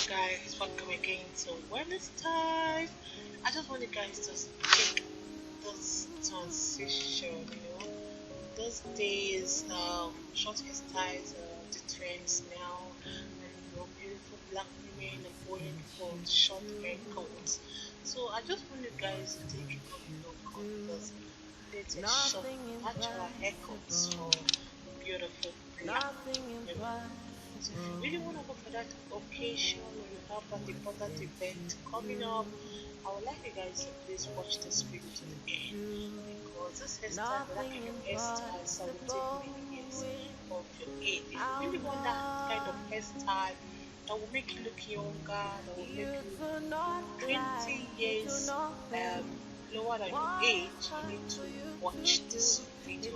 guys, welcome again to Wellness Time. I just want you guys to take this transition. Those days, short hairstyles are the trends now, and beautiful black women are going for short haircuts. So I just want you guys to take a look on this latest short natural haircuts for beautiful black women. So if you really want to go for that occasion or you have an important event coming up, I would like you guys to please watch this video to the end because this hairstyle, black hairstyles, will take many years of your age. If you really want that kind of hairstyle that will make you look younger, that will make you 20 years lower than your age, you need to watch this video.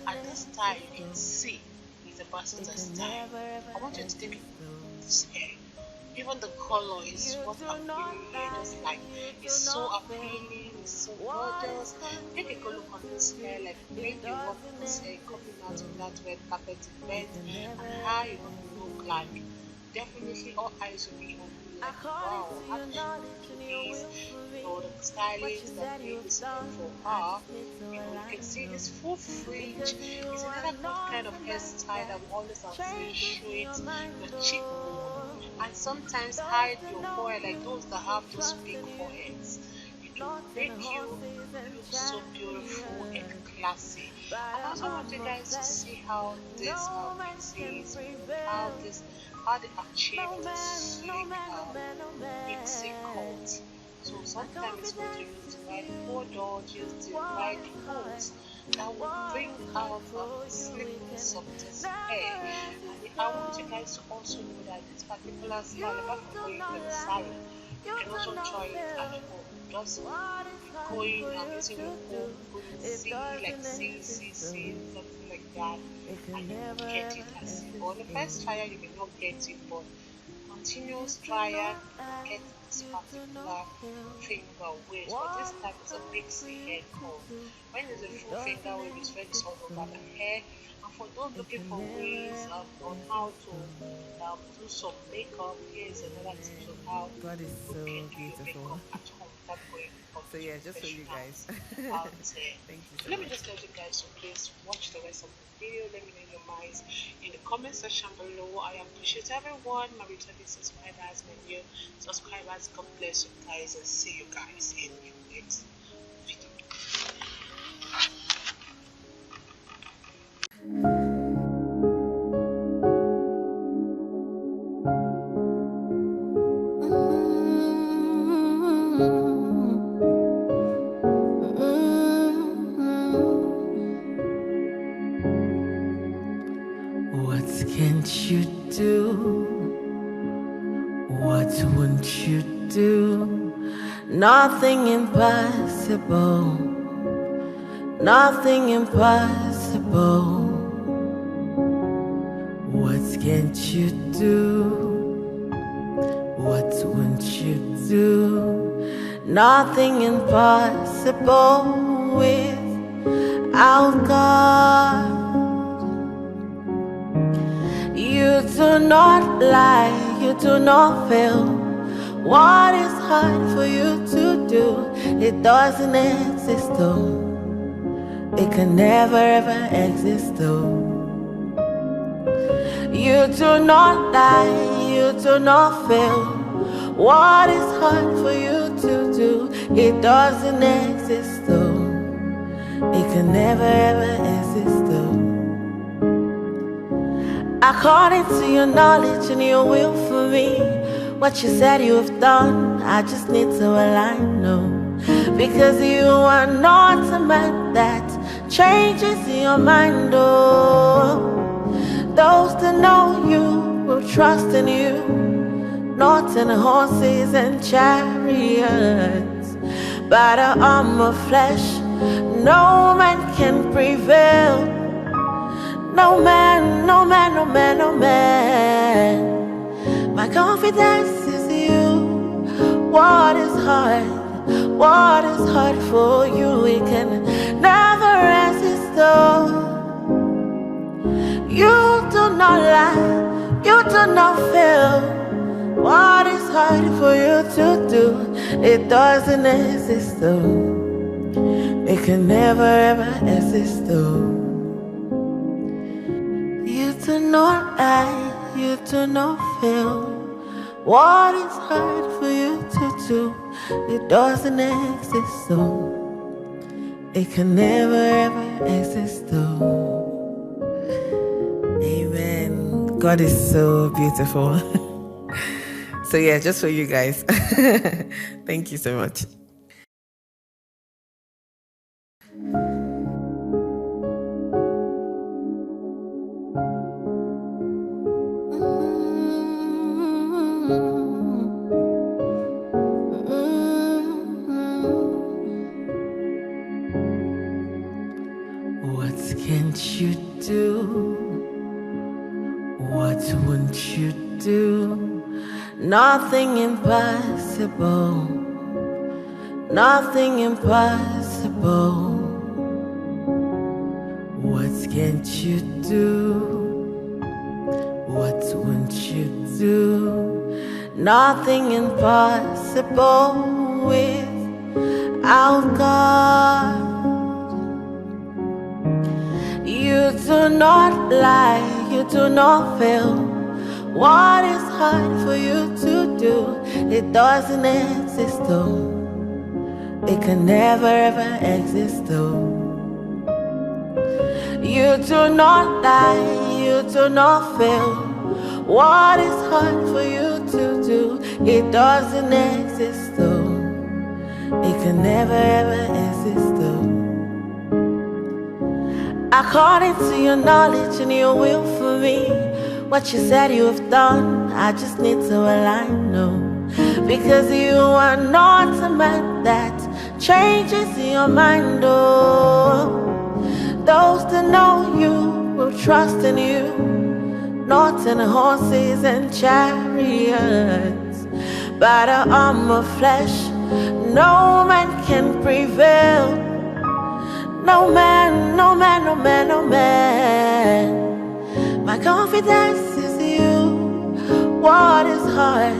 And this style you can see is a versatile style. I want you to take a look at this hair. Even the color is what I'm really just like. It's so appealing, it's so gorgeous. Take a good look on this hair, like maybe you want this hair coming out of that red carpet event and how you want to look like. Definitely all eyes will be on you like, wow, how did she do this? The stylist that made this for her. You can see this full fringe is another good kind of hairstyle that will always appreciate your cheekbone and sometimes hide your forehead, like those that have those big foreheads. It will make you look so beautiful and classy. I also want you guys to see how this is, how they achieve this mixing coat. So sometimes it's good to use the right product, use the right coats that will bring out a slick, softest hair. And I want you guys to also know that this particular style, apart from going to the salon, you can also try it at home. Just going and using your phone, going see, something like that, and you get it as well. On the first trial, you may not get it, but continuous trial, get this particular finger wave. But this time it's a mixing hair curl. When it's a full finger wave, it's very all over the hair. And for those looking for ways on how to do some makeup, here's another tip on how God is so beautiful. at home. So yeah, just for you guys. Out there. Thank you so Let me much. just let you guys to please watch the rest of the video. Let me know your minds in the comment section below. I appreciate everyone, my returning subscribers, my new subscribers. God bless you guys and see you guys in the next video. What can't you do? What won't you do? Nothing impossible. Nothing impossible. What can't you do? What won't you do? Nothing impossible without God. You do not lie, you do not fail. What is hard for you to do? It doesn't exist though. It can never ever exist though. You do not lie, you do not fail. What is hard for you to do? It doesn't exist though. It can never ever exist though. According to your knowledge and your will for me, what you said you have done, I just need to align, no. Because you are not a man that changes your mind, oh. Those that know you will trust in you, not in horses and chariots. By the arm of flesh, no man can prevail. No man, no man, no man, no man. My confidence is you. What is hard? What is hard for you? We can never resist though. You do not lie, you do not fail. What is you to do. It doesn't exist though. It can never ever exist though. You do not lie, you do not feel what is hard for you to do. It doesn't exist though. It can never ever exist though. Amen. God is so beautiful. So yeah, just for you guys. Thank you so much. What can't you do? What won't you do? Nothing impossible. Nothing impossible. What can't you do? What won't you do? Nothing impossible without God. You do not lie, you do not fail. What is hard for you to do? It doesn't exist though. It can never ever exist though. You do not lie, you do not fail. What is hard for you to do? It doesn't exist though. It can never ever exist though. According to your knowledge and your will for me, what you said you have done, I just need to align, no. Because you are not a man that changes your mind, oh. Those that know you will trust in you, not in horses and chariots. By the arm of flesh, no man can prevail. No man, no man, no man, no man. My confidence is you. What is hard?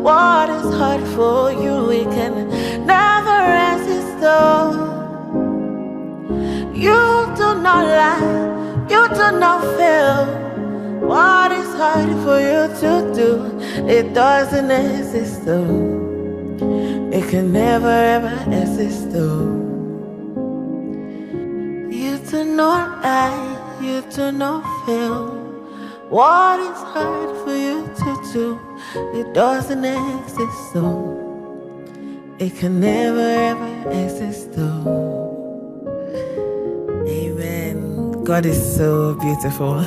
What is hard for you? We can never resist though. You do not lie, you do not fail. What is hard for you to do? It doesn't exist though. It can never ever exist though. You do not lie, you do not fail. What is hard for you to do? It doesn't exist though. It can never ever exist though. Amen. God is so beautiful.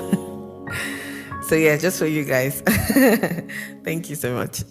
So yeah, just for you guys. Thank you so much.